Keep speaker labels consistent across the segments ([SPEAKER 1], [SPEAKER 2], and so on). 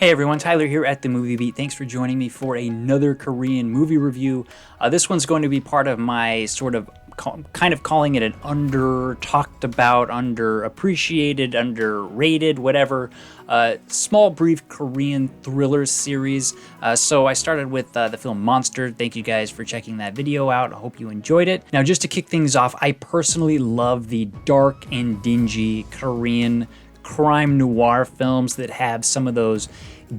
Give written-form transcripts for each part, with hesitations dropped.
[SPEAKER 1] Hey everyone, Tyler here at The Movie Beat. Thanks for joining me for another Korean movie review. This one's going to be part of my kind of calling it an under-talked about, underappreciated, underrated, whatever, small brief Korean thriller series. So I started with the film Monster. Thank you guys for checking that video out. I hope you enjoyed it. Now just to kick things off, I personally love the dark and dingy Korean crime noir films that have some of those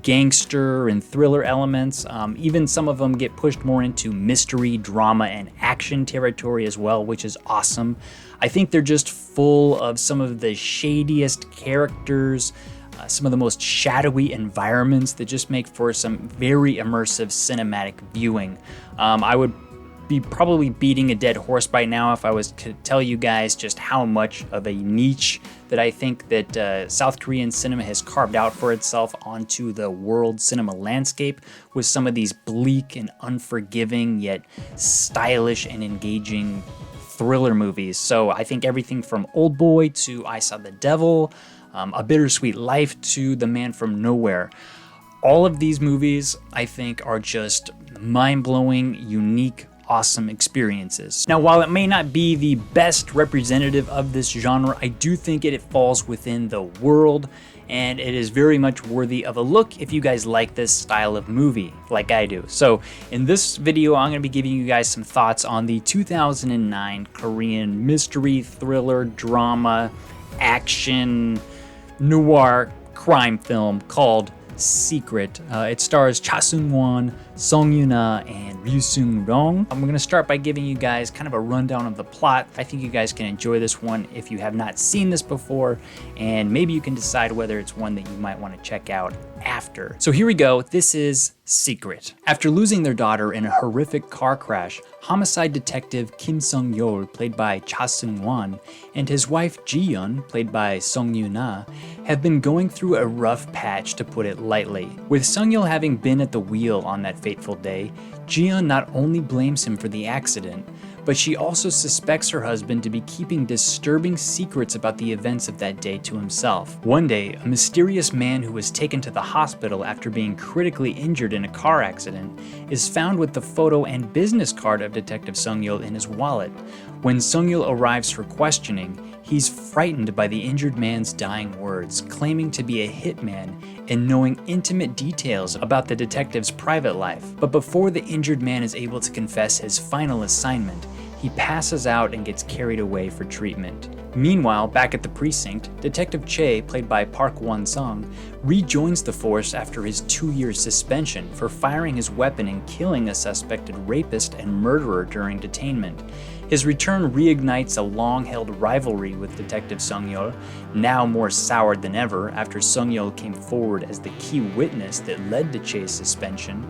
[SPEAKER 1] gangster and thriller elements. Even some of them get pushed more into mystery, drama, and action territory as well, which is awesome. I think they're just full of some of the shadiest characters, some of the most shadowy environments that just make for some very immersive cinematic viewing. I would be probably beating a dead horse by now if I was to tell you guys just how much of a niche that I think that South Korean cinema has carved out for itself onto the world cinema landscape with some of these bleak and unforgiving yet stylish and engaging thriller movies. So I think everything from Old Boy to I Saw the Devil, A Bittersweet Life to The Man from Nowhere. All of these movies, I think, are just mind-blowing, unique, awesome experiences. Now, while it may not be the best representative of this genre, I do think it falls within the world, and it is very much worthy of a look if you guys like this style of movie, like I do. So in this video, I'm going to be giving you guys some thoughts on the 2009 Korean mystery, thriller, drama, action, noir crime film called Secret. It stars Cha Seung-won, Yoon-ah and Ryu Seung-ryong. I'm going to start by giving you guys kind of a rundown of the plot. I think you guys can enjoy this one if you have not seen this before, and maybe you can decide whether it's one that you might want to check out after. So here we go. This is Secret. After losing their daughter in a horrific car crash, homicide detective Kim Sung-yeol, played by Cha Seung-won, and his wife Ji-yeon, played by Yoon-ah, have been going through a rough patch, to put it lightly. With Sung-yeol having been at the wheel on that fateful day, Ji-yeon not only blames him for the accident, but she also suspects her husband to be keeping disturbing secrets about the events of that day to himself. One day, a mysterious man who was taken to the hospital after being critically injured in a car accident is found with the photo and business card of Detective Sung-yeol in his wallet. When Sung-yeol arrives for questioning, he's frightened by the injured man's dying words, claiming to be a hitman and knowing intimate details about the detective's private life. But before the injured man is able to confess his final assignment, he passes out and gets carried away for treatment. Meanwhile, back at the precinct, Detective Che, played by Park Won-sung, rejoins the force after his 2-year suspension for firing his weapon and killing a suspected rapist and murderer during detainment. His return reignites a long-held rivalry with Detective Sung-yeol, now more soured than ever after Sung-yeol came forward as the key witness that led to Che's suspension.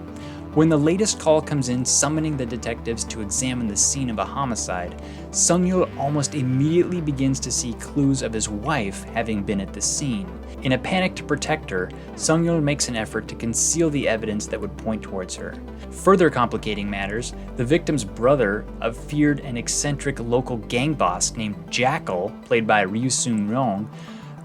[SPEAKER 1] When the latest call comes in summoning the detectives to examine the scene of a homicide, Sung-yeol almost immediately begins to see clues of his wife having been at the scene. In a panic to protect her, Sung-yeol makes an effort to conceal the evidence that would point towards her. Further complicating matters, the victim's brother, a feared and eccentric local gang boss named Jackal, played by Ryu Seung-ryong,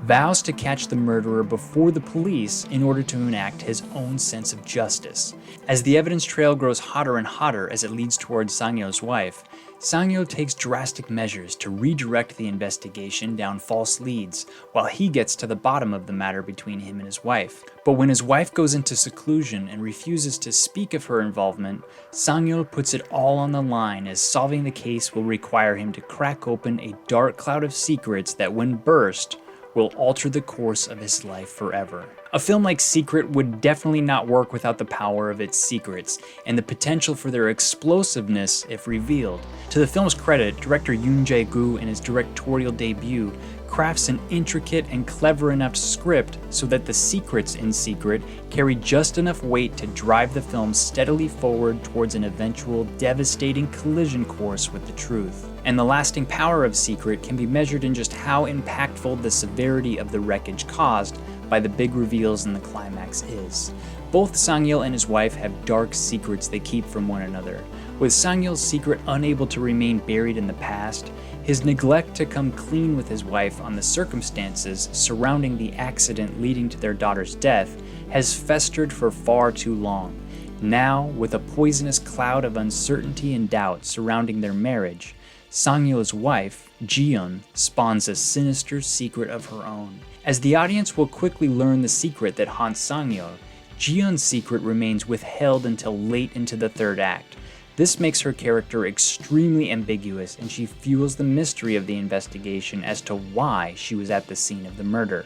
[SPEAKER 1] vows to catch the murderer before the police in order to enact his own sense of justice. As the evidence trail grows hotter and hotter as it leads towards Sang-yeol's wife, Sang-yeol takes drastic measures to redirect the investigation down false leads, while he gets to the bottom of the matter between him and his wife. But when his wife goes into seclusion and refuses to speak of her involvement, Sang-yeol puts it all on the line, as solving the case will require him to crack open a dark cloud of secrets that, when burst, will alter the course of his life forever. A film like Secret would definitely not work without the power of its secrets and the potential for their explosiveness if revealed. To the film's credit, director Yoon Jae-gu in his directorial debut crafts an intricate and clever enough script so that the secrets in Secret carry just enough weight to drive the film steadily forward towards an eventual devastating collision course with the truth. And the lasting power of Secret can be measured in just how impactful the severity of the wreckage caused by the big reveals in the climax is. Both Sang-yeol and his wife have dark secrets they keep from one another. With Sang-yeol's secret unable to remain buried in the past, his neglect to come clean with his wife on the circumstances surrounding the accident leading to their daughter's death has festered for far too long. Now, with a poisonous cloud of uncertainty and doubt surrounding their marriage, Sang-yeol's wife, Ji-yeon, spawns a sinister secret of her own. As the audience will quickly learn the secret that haunts Sang-yeol, Ji-yeon's secret remains withheld until late into the third act. This makes her character extremely ambiguous, and she fuels the mystery of the investigation as to why she was at the scene of the murder.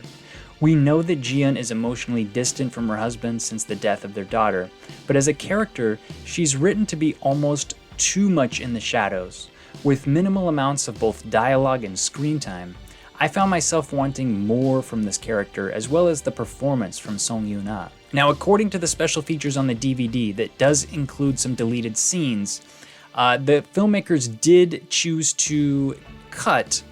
[SPEAKER 1] We know that Ji-yeon is emotionally distant from her husband since the death of their daughter, but as a character, she's written to be almost too much in the shadows. With minimal amounts of both dialogue and screen time, I found myself wanting more from this character as well as the performance from Song Yoon-ah. Now, according to the special features on the DVD that does include some deleted scenes, the filmmakers did choose to cut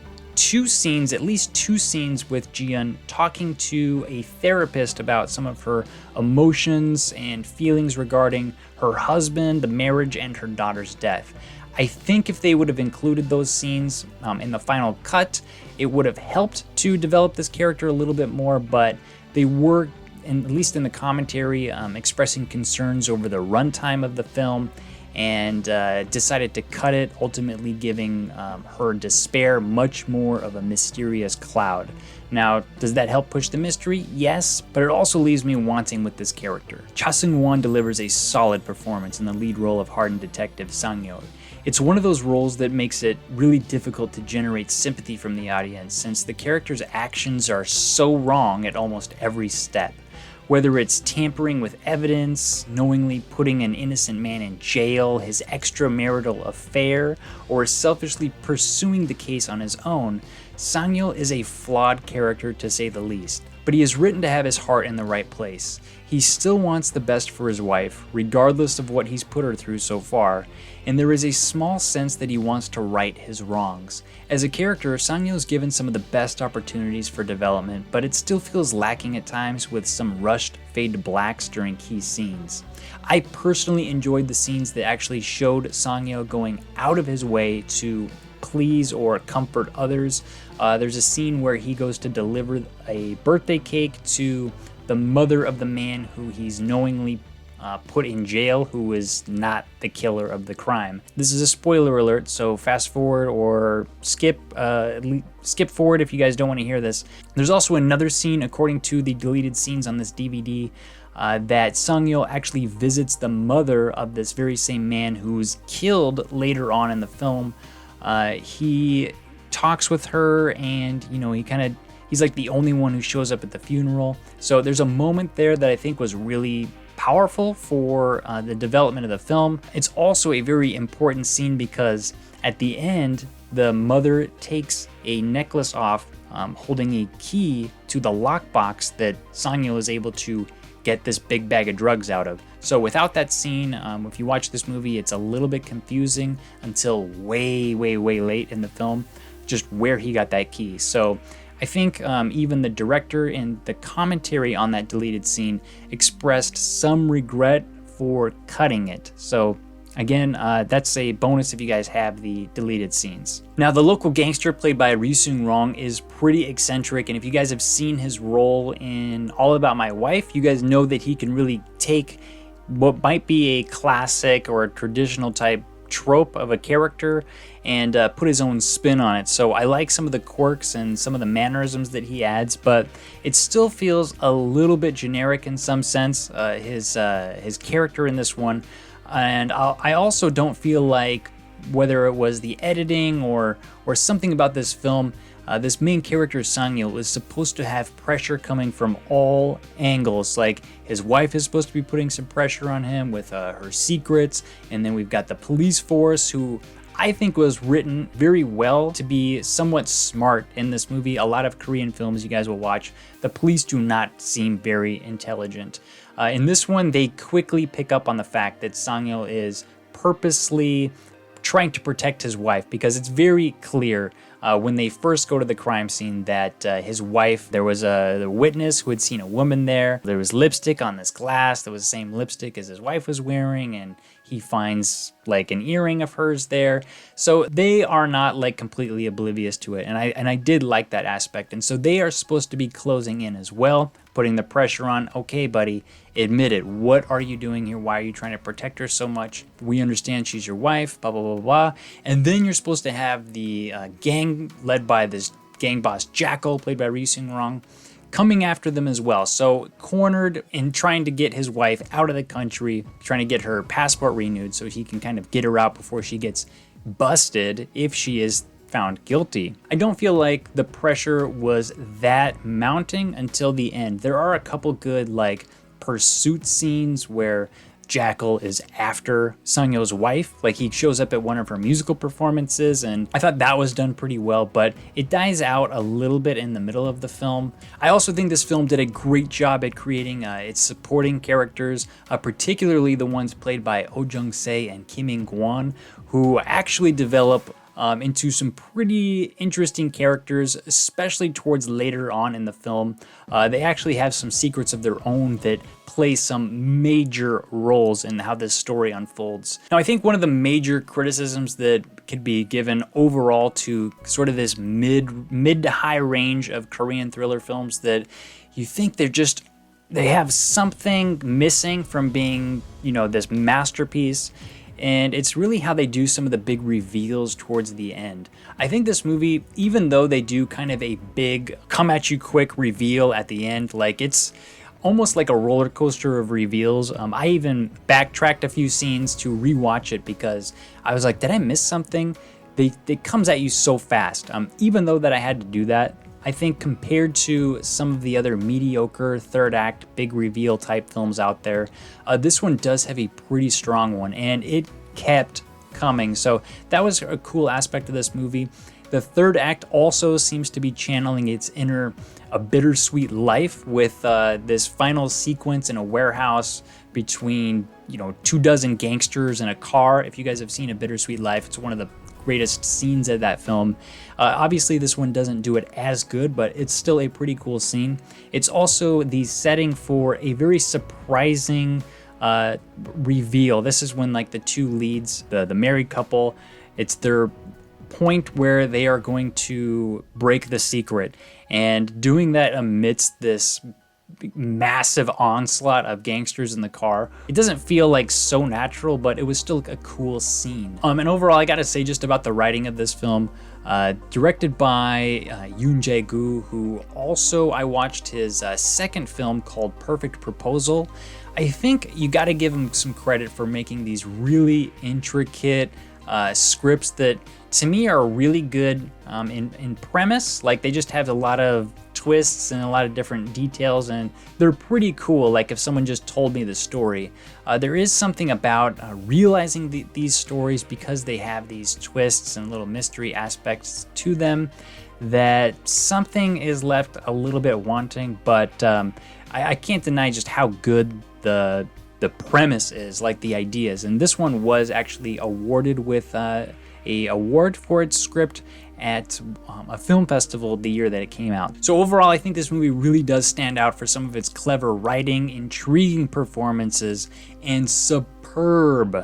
[SPEAKER 1] at least two scenes with Ji-yeon talking to a therapist about some of her emotions and feelings regarding her husband, the marriage, and her daughter's death. I think if they would have included those scenes in the final cut, it would have helped to develop this character a little bit more, but they were, at least in the commentary, expressing concerns over the runtime of the film and decided to cut it, ultimately giving her despair much more of a mysterious cloud. Now, does that help push the mystery? Yes, but it also leaves me wanting with this character. Cha Seung-won delivers a solid performance in the lead role of hardened detective Sang-yeol. It's one of those roles that makes it really difficult to generate sympathy from the audience since the character's actions are so wrong at almost every step. Whether it's tampering with evidence, knowingly putting an innocent man in jail, his extramarital affair, or selfishly pursuing the case on his own, Sang-yeol is a flawed character to say the least. But he is written to have his heart in the right place. He still wants the best for his wife, regardless of what he's put her through so far, and there is a small sense that he wants to right his wrongs. As a character, Sang-yeol is given some of the best opportunities for development, but it still feels lacking at times with some rushed fade to blacks during key scenes. I personally enjoyed the scenes that actually showed Sang-yeol going out of his way to please or comfort others. There's a scene where he goes to deliver a birthday cake to the mother of the man who he's knowingly put in jail, who is not the killer of the crime. This is a spoiler alert, so fast forward or skip forward if you guys don't want to hear this. There's also another scene, according to the deleted scenes on this DVD, that Sang-yeol actually visits the mother of this very same man who's killed later on in the film. He talks with her, and he's like the only one who shows up at the funeral. So there's a moment there that I think was really powerful for the development of the film. It's also a very important scene because at the end, the mother takes a necklace off holding a key to the lockbox that Sang-yeol is able to get this big bag of drugs out of. So without that scene, if you watch this movie, it's a little bit confusing until way late in the film, just where he got that key. So I think even the director in the commentary on that deleted scene expressed some regret for cutting it. So again, that's a bonus if you guys have the deleted scenes. Now, the local gangster played by Ryu Seung-ryong is pretty eccentric, and if you guys have seen his role in All About My Wife, you guys know that he can really take what might be a classic or a traditional type trope of a character and put his own spin on it. So I like some of the quirks and some of the mannerisms that he adds, but it still feels a little bit generic in some sense, his character in this one. And I also don't feel like, whether it was the editing or something about this film, this main character Sang-yeol is supposed to have pressure coming from all angles. Like, his wife is supposed to be putting some pressure on him with her secrets, and then we've got the police force, who I think was written very well to be somewhat smart in this movie. A lot of Korean films you guys will watch, the police do not seem very intelligent. In this one, they quickly pick up on the fact that Sang-yeol is purposely trying to protect his wife, because it's very clear when they first go to the crime scene that his wife, there was a witness who had seen a woman there. There was lipstick on this glass that was the same lipstick as his wife was wearing, and he finds like an earring of hers there. So they are not like completely oblivious to it, and I did like that aspect. And so they are supposed to be closing in as well, putting the pressure on. Okay, buddy, admit it. What are you doing here? Why are you trying to protect her so much? We understand she's your wife, blah, blah, blah, blah. And then you're supposed to have the gang led by this gang boss Jackal, played by Ryu Seung-ryong, coming after them as well. So cornered in trying to get his wife out of the country, trying to get her passport renewed so he can kind of get her out before she gets busted if she is found guilty. I don't feel like the pressure was that mounting until the end. There are a couple good like pursuit scenes where Jackal is after Sung-yo's wife. Like, he shows up at one of her musical performances, and I thought that was done pretty well, but it dies out a little bit in the middle of the film. I also think this film did a great job at creating its supporting characters, particularly the ones played by Oh Jung-se and Kim In-kwon, who actually develop into some pretty interesting characters, especially towards later on in the film. They actually have some secrets of their own that play some major roles in how this story unfolds. Now, I think one of the major criticisms that could be given overall to sort of this mid to high range of Korean thriller films, that you think they have something missing from being, you know, this masterpiece. And it's really how they do some of the big reveals towards the end. I think this movie, even though they do kind of a big come at you quick reveal at the end, like it's almost like a roller coaster of reveals. I even backtracked a few scenes to rewatch it because I was like, did I miss something? It comes at you so fast. Even though that I had to do that, I think compared to some of the other mediocre third act big reveal type films out there, this one does have a pretty strong one, and it kept coming. So that was a cool aspect of this movie. The third act also seems to be channeling its inner a bittersweet life with this final sequence in a warehouse between, you know, 24 gangsters in a car. If you guys have seen A Bittersweet Life, it's one of the greatest scenes of that film. Obviously, this one doesn't do it as good, but it's still a pretty cool scene. It's also the setting for a very surprising reveal. This is when like the two leads, the married couple, it's their point where they are going to break the secret, and doing that amidst this massive onslaught of gangsters in the car. It doesn't feel like so natural, but it was still a cool scene. And overall, I gotta say just about the writing of this film, directed by Yoon Jae-gu, who also I watched his second film called Perfect Proposal. I think you gotta give him some credit for making these really intricate scripts that to me are really good in premise. Like, they just have a lot of twists and a lot of different details, and they're pretty cool. Like, if someone just told me the story, there is something about realizing these stories, because they have these twists and little mystery aspects to them, that something is left a little bit wanting. But I can't deny just how good the premise is, like the ideas. And this one was actually awarded with a award for its script at a film festival the year that it came out. So overall, I think this movie really does stand out for some of its clever writing, intriguing performances, and superb,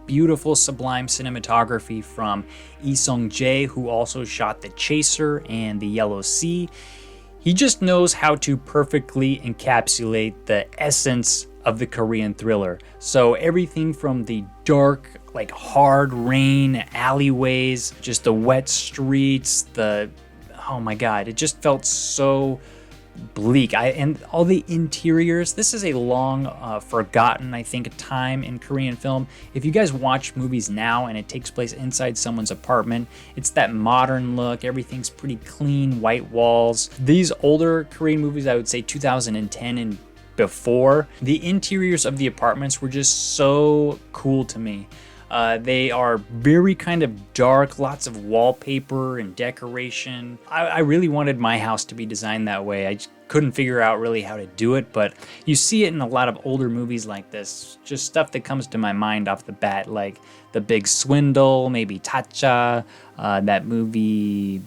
[SPEAKER 1] beautiful, sublime cinematography from Lee Sung-jae, who also shot The Chaser and The Yellow Sea. He just knows how to perfectly encapsulate the essence of the Korean thriller. So everything from the dark, like hard rain alleyways, just the wet streets, oh my god, it just felt so bleak. And all the interiors, this is a long forgotten, I think, time in Korean film. If you guys watch movies now and it takes place inside someone's apartment, it's that modern look, everything's pretty clean, white walls. These older Korean movies, I would say 2010 and before, the interiors of the apartments were just so cool to me. They are very kind of dark, lots of wallpaper and decoration. I really wanted my house to be designed that way. I just couldn't figure out really how to do it, but you see it in a lot of older movies like this. Just stuff that comes to my mind off the bat, like The Big Swindle, maybe Cha, that movie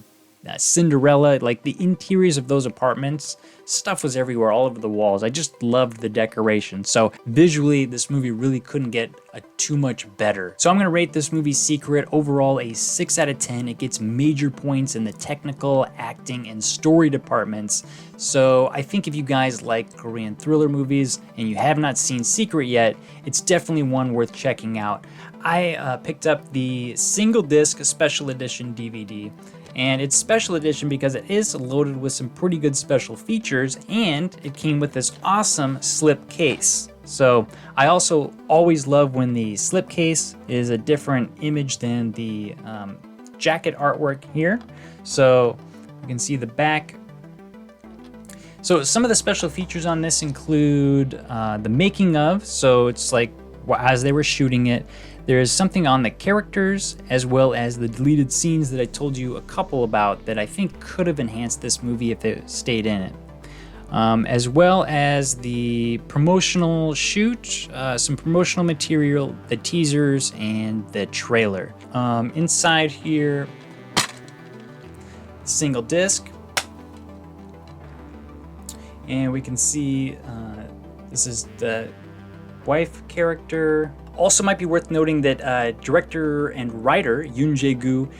[SPEAKER 1] Cinderella. Like the interiors of those apartments, stuff was everywhere, all over the walls. I just loved the decoration. So visually, this movie really couldn't get too much better. So I'm gonna rate this movie Secret overall a 6 out of 10. It gets major points in the technical, acting, and story departments. So I think if you guys like Korean thriller movies and you have not seen Secret yet, it's definitely one worth checking out. I picked up the single disc special edition DVD, and it's special edition because it is loaded with some pretty good special features, and it came with this awesome slip case. So I also always love when the slip case is a different image than the jacket artwork here. So you can see the back. So some of the special features on this include the making of, so it's like as they were shooting it. There's something on the characters as well as the deleted scenes that I told you a couple about that I think could have enhanced this movie if it stayed in it. As well as the promotional shoot, some promotional material, the teasers, and the trailer. Inside here, single disc. And we can see this is the wife character. Also might be worth noting that director and writer Yoon-ah Ryu,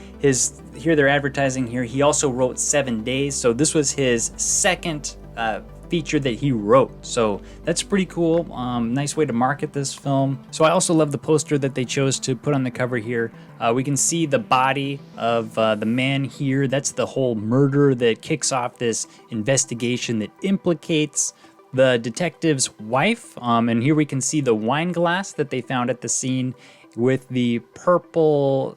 [SPEAKER 1] here they're advertising here, he also wrote 7 Days, so this was his second feature that he wrote. So that's pretty cool. Nice way to market this film. So I also love the poster that they chose to put on the cover here. We can see the body of the man here. That's the whole murder that kicks off this investigation that implicates the detective's wife. And here we can see the wine glass that they found at the scene with the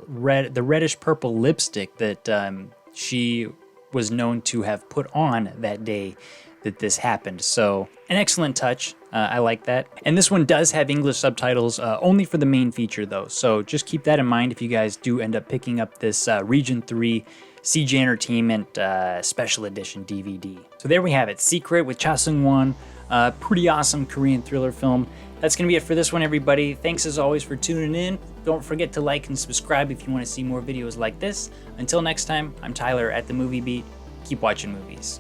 [SPEAKER 1] reddish purple lipstick that she was known to have put on that day that this happened. So an excellent touch. I like that. And this one does have English subtitles, only for the main feature though. So just keep that in mind if you guys do end up picking up this Region 3 CJ Entertainment Special Edition DVD. So there we have it, Secret with Cha Seung-won. Pretty awesome Korean thriller film. That's going to be it for this one, everybody. Thanks as always for tuning in. Don't forget to like and subscribe if you want to see more videos like this. Until next time, I'm Tyler at The Movie Beat. Keep watching movies.